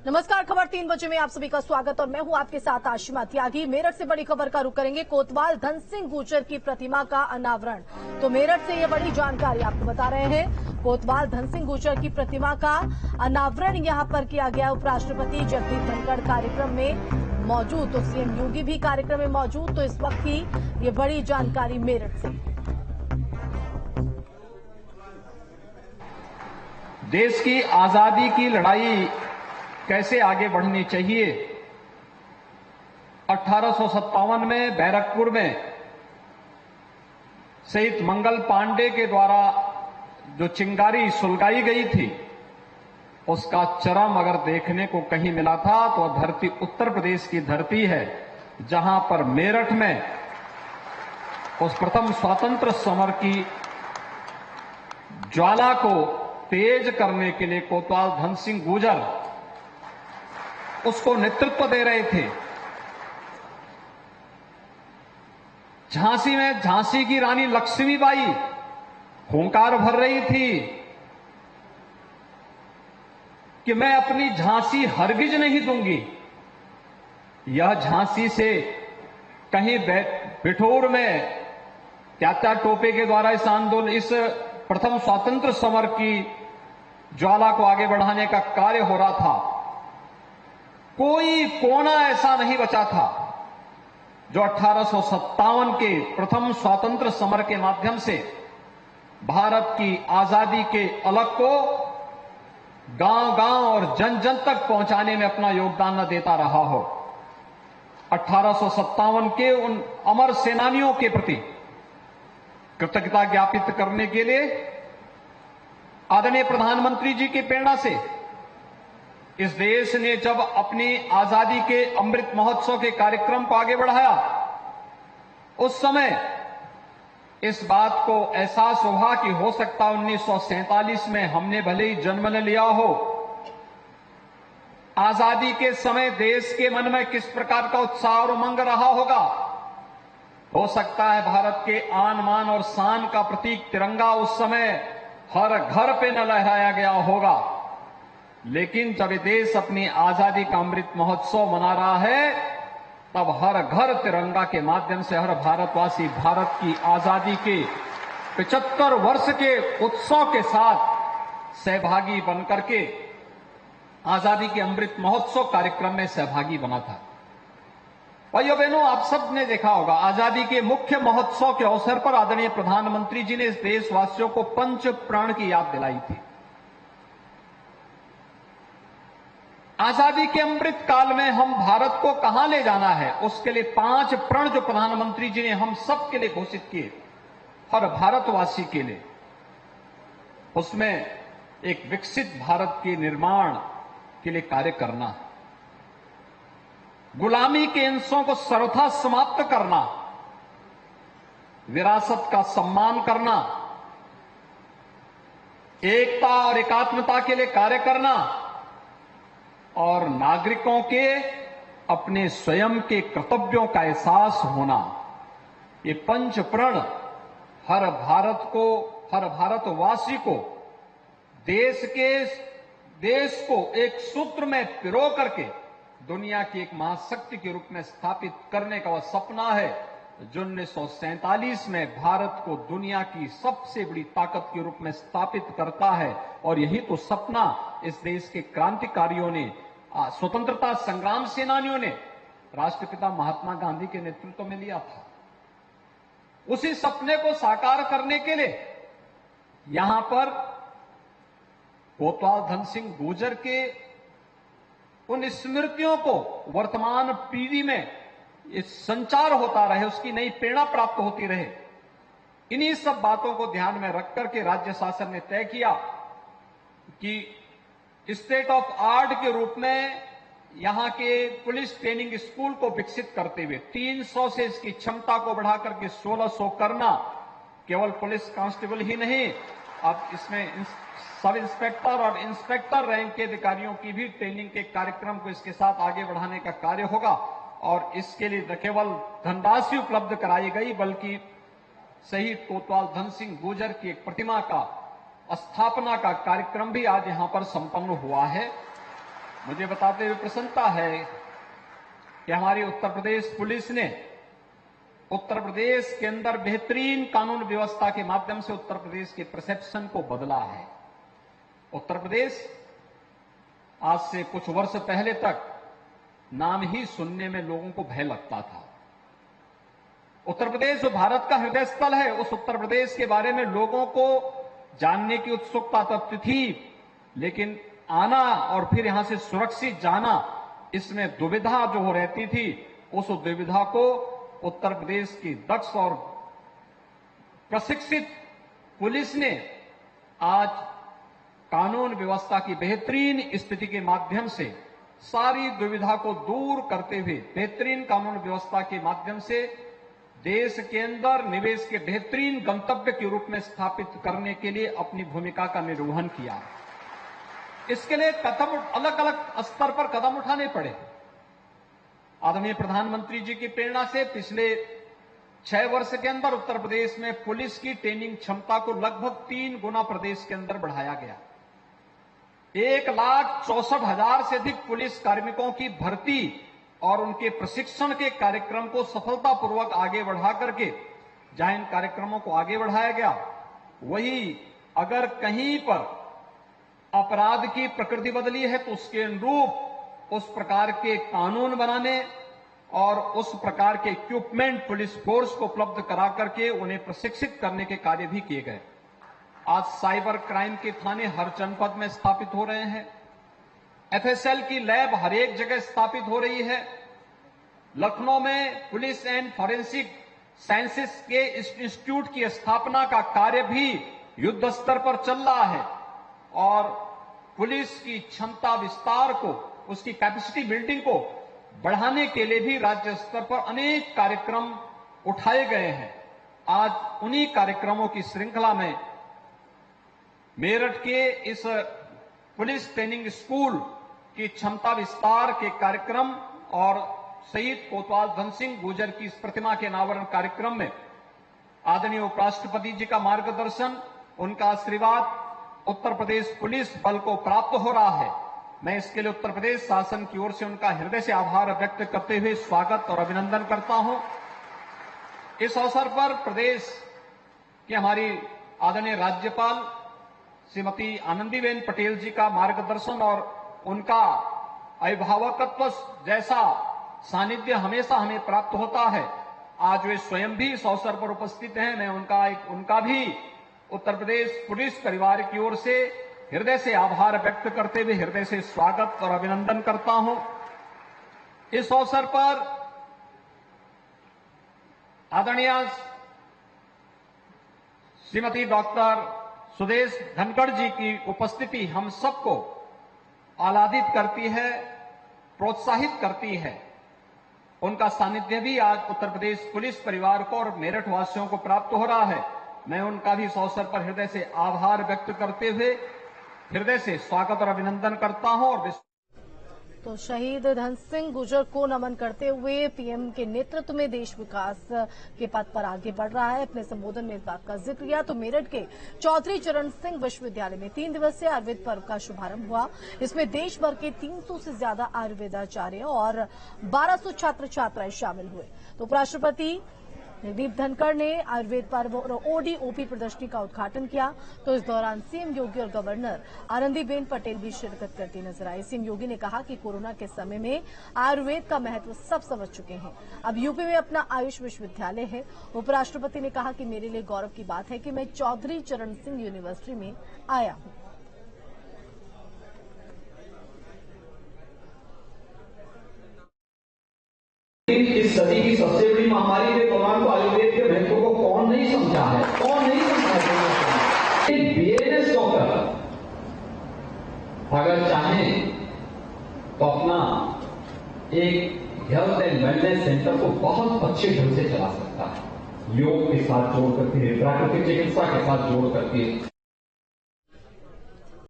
नमस्कार, खबर 3 बजे में आप सभी का स्वागत और मैं हूं आपके साथ आशिमा त्यागी। मेरठ से बड़ी खबर का रुख करेंगे। कोतवाल धन सिंह गुर्जर की प्रतिमा का अनावरण। तो मेरठ से ये बड़ी जानकारी आपको बता रहे हैं। कोतवाल धन सिंह गुर्जर की प्रतिमा का अनावरण यहां पर किया गया। उपराष्ट्रपति जगदीप धनखड़ कार्यक्रम में मौजूद, तो सीएम योगी भी कार्यक्रम में मौजूद। तो इस वक्त की ये बड़ी जानकारी मेरठ से। देश की आजादी की लड़ाई कैसे आगे बढ़नी चाहिए। 1857 में बैरकपुर में शहीद मंगल पांडे के द्वारा जो चिंगारी सुलगाई गई थी, उसका चरम अगर देखने को कहीं मिला था तो धरती उत्तर प्रदेश की धरती है, जहां पर मेरठ में उस प्रथम स्वतंत्र समर की ज्वाला को तेज करने के लिए कोतवाल धन सिंह गुर्जर उसको नेतृत्व दे रहे थे। झांसी में झांसी की रानी लक्ष्मीबाई हुंकार भर रही थी कि मैं अपनी झांसी हरगिज नहीं दूंगी। यह झांसी से कहीं बिठूर में त्यात्या टोपे के द्वारा इस प्रथम स्वातंत्र समर की ज्वाला को आगे बढ़ाने का कार्य हो रहा था। कोई कोना ऐसा नहीं बचा था जो 1857 के प्रथम स्वातंत्र समर के माध्यम से भारत की आजादी के अलग को गांव-गांव और जन-जन तक पहुंचाने में अपना योगदान न देता रहा हो। 1857 के उन अमर सेनानियों के प्रति कृतज्ञता ज्ञापित करने के लिए आदरणीय प्रधानमंत्री जी की प्रेरणा से इस देश ने जब अपनी आजादी के अमृत महोत्सव के कार्यक्रम को आगे बढ़ाया, उस समय इस बात को एहसास हुआ कि हो सकता 1947 में हमने भले ही जन्म न लिया हो, आजादी के समय देश के मन में किस प्रकार का उत्साह और उमंग रहा होगा। हो सकता है भारत के आन मान और शान का प्रतीक तिरंगा उस समय हर घर पे न लहराया गया होगा, लेकिन जब ये देश अपनी आजादी का अमृत महोत्सव मना रहा है, तब हर घर तिरंगा के माध्यम से हर भारतवासी भारत की आजादी के 75 वर्ष के उत्सव के साथ सहभागी बनकर के आजादी के अमृत महोत्सव कार्यक्रम में सहभागी बना था। भाइयों बहनों, आप सब ने देखा होगा, आजादी के मुख्य महोत्सव के अवसर पर आदरणीय प्रधानमंत्री जी ने इस देशवासियों को पंच प्राण की याद दिलाई थी। आजादी के अमृत काल में हम भारत को कहां ले जाना है, उसके लिए 5 प्रण जो प्रधानमंत्री जी ने हम सब के लिए घोषित किए, हर भारतवासी के लिए, उसमें एक विकसित भारत के निर्माण के लिए कार्य करना, गुलामी के अंशों को सर्वथा समाप्त करना, विरासत का सम्मान करना, एकता और एकात्मता के लिए कार्य करना और नागरिकों के अपने स्वयं के कर्तव्यों का एहसास होना। ये पंच प्रण हर भारतवासी को देश को एक सूत्र में पिरो करके दुनिया की एक महाशक्ति के रूप में स्थापित करने का वह सपना है जो 1947 में भारत को दुनिया की सबसे बड़ी ताकत के रूप में स्थापित करता है। और यही तो सपना इस देश के क्रांतिकारियों ने, स्वतंत्रता संग्राम सेनानियों ने राष्ट्रपिता महात्मा गांधी के नेतृत्व में लिया था। उसी सपने को साकार करने के लिए यहां पर कोतवाल धन सिंह गुर्जर के उन स्मृतियों को वर्तमान पीढ़ी में इस संचार होता रहे, उसकी नई प्रेरणा प्राप्त होती रहे। इन्हीं सब बातों को ध्यान में रख करके राज्य शासन ने तय किया कि स्टेट ऑफ आर्ट के रूप में यहां के पुलिस ट्रेनिंग स्कूल को विकसित करते हुए 300 से इसकी क्षमता को बढ़ाकर के 1600 करना। केवल पुलिस कांस्टेबल ही नहीं, अब इसमें सब इंस्पेक्टर और इंस्पेक्टर रैंक के अधिकारियों की भी ट्रेनिंग के कार्यक्रम को इसके साथ आगे बढ़ाने का कार्य होगा। और इसके लिए न केवल धनराशि उपलब्ध कराई गई, बल्कि शहीद कोतवाल धन सिंह गुर्जर की एक प्रतिमा का स्थापना का कार्यक्रम भी आज यहां पर संपन्न हुआ है। मुझे बताते हुए प्रसन्नता है कि हमारी उत्तर प्रदेश पुलिस ने उत्तर प्रदेश के अंदर बेहतरीन कानून व्यवस्था के माध्यम से उत्तर प्रदेश के परसेप्शन को बदला है। उत्तर प्रदेश आज से कुछ वर्ष पहले तक नाम ही सुनने में लोगों को भय लगता था। उत्तर प्रदेश जो भारत का हृदय स्थल है, उस उत्तर प्रदेश के बारे में लोगों को जानने की उत्सुकता तब थी, लेकिन आना और फिर यहां से सुरक्षित जाना, इसमें दुविधा जो रहती थी, उस दुविधा को उत्तर प्रदेश की दक्ष और प्रशिक्षित पुलिस ने आज कानून व्यवस्था की बेहतरीन स्थिति के माध्यम से सारी दुविधा को दूर करते हुए बेहतरीन कानून व्यवस्था के माध्यम से देश के अंदर निवेश के बेहतरीन गंतव्य के रूप में स्थापित करने के लिए अपनी भूमिका का निर्वहन किया। इसके लिए अलग अलग स्तर पर कदम उठाने पड़े। आदरणीय प्रधानमंत्री जी की प्रेरणा से पिछले 6 वर्ष के अंदर उत्तर प्रदेश में पुलिस की ट्रेनिंग क्षमता को लगभग 3 गुना प्रदेश के अंदर बढ़ाया गया। 1,64,000 से अधिक पुलिस कार्मिकों की भर्ती और उनके प्रशिक्षण के कार्यक्रम को सफलतापूर्वक आगे बढ़ा करके जहां इन कार्यक्रमों को आगे बढ़ाया गया, वही अगर कहीं पर अपराध की प्रकृति बदली है तो उसके अनुरूप उस प्रकार के कानून बनाने और उस प्रकार के इक्विपमेंट पुलिस फोर्स को उपलब्ध करा करके उन्हें प्रशिक्षित करने के कार्य भी किए गए। आज साइबर क्राइम के थाने हर जनपद में स्थापित हो रहे हैं। एफएसएल की लैब हर एक जगह स्थापित हो रही है। लखनऊ में पुलिस एंड फॉरेंसिक साइंसेस के इंस्टीट्यूट की स्थापना का कार्य भी युद्ध स्तर पर चल रहा है और पुलिस की क्षमता विस्तार को, उसकी कैपेसिटी बिल्डिंग को बढ़ाने के लिए भी राज्य स्तर पर अनेक कार्यक्रम उठाए गए हैं। आज उन्हीं कार्यक्रमों की श्रृंखला में मेरठ के इस पुलिस ट्रेनिंग स्कूल की क्षमता विस्तार के कार्यक्रम और शहीद कोतवाल धन सिंह गुर्जर की इस प्रतिमा के अनावरण कार्यक्रम में आदरणीय उपराष्ट्रपति जी का मार्गदर्शन, उनका आशीर्वाद उत्तर प्रदेश पुलिस बल को प्राप्त हो रहा है। मैं इसके लिए उत्तर प्रदेश शासन की ओर से उनका हृदय से आभार व्यक्त करते हुए स्वागत और अभिनंदन करता हूं। इस अवसर पर प्रदेश की हमारी आदरणीय राज्यपाल श्रीमती आनंदीबेन पटेल जी का मार्गदर्शन और उनका अभिभावकत्व जैसा सानिध्य हमेशा हमें प्राप्त होता है। आज वे स्वयं भी इस अवसर पर उपस्थित हैं। मैं उनका भी उत्तर प्रदेश पुलिस परिवार की ओर से हृदय से आभार व्यक्त करते हुए हृदय से स्वागत और अभिनंदन करता हूं। इस अवसर पर आदरणीय श्रीमती डॉक्टर सुदेश धनखड़ जी की उपस्थिति हम सबको आह्लादित करती है, प्रोत्साहित करती है। उनका सानिध्य भी आज उत्तर प्रदेश पुलिस परिवार को और मेरठ वासियों को प्राप्त हो रहा है। मैं उनका भी इस अवसर पर हृदय से आभार व्यक्त करते हुए हृदय से स्वागत और अभिनंदन करता हूं। और तो शहीद धन सिंह गुर्जर को नमन करते हुए पीएम के नेतृत्व में देश विकास के पथ पर आगे बढ़ रहा है। अपने संबोधन में इस बात का जिक्र किया। तो मेरठ के चौधरी चरण सिंह विश्वविद्यालय में 3 दिवसीय आयुर्वेद पर्व का शुभारंभ हुआ। इसमें देश भर के 300 से ज्यादा आयुर्वेदाचार्य और 1200 छात्र छात्राएं शामिल हुए। तो उपराष्ट्रपति जगदीप धनखड़ ने आयुर्वेद पर्व और ओडी-ओपी प्रदर्शनी का उद्घाटन किया। तो इस दौरान सीएम योगी और गवर्नर आनंदीबेन पटेल भी शिरकत करती नजर आई। सीएम योगी ने कहा कि कोरोना के समय में आयुर्वेद का महत्व सब समझ चुके हैं। अब यूपी में अपना आयुष विश्वविद्यालय है। उपराष्ट्रपति ने कहा कि मेरे लिए गौरव की बात है कि मैं चौधरी चरण सिंह यूनिवर्सिटी में आया हूं। इस सदी की सबसे बड़ी महामारी में कोरोना को आयुर्वेद के महत्व को कौन नहीं समझा है, कौन नहीं समझा है। बीएमएस डॉक्टर अगर चाहें तो अपना एक हेल्थ एंड वेलनेस सेंटर को बहुत अच्छे ढंग से चला सकता है, योग के साथ जोड़ करके, प्राकृतिक चिकित्सा के साथ जोड़ करके।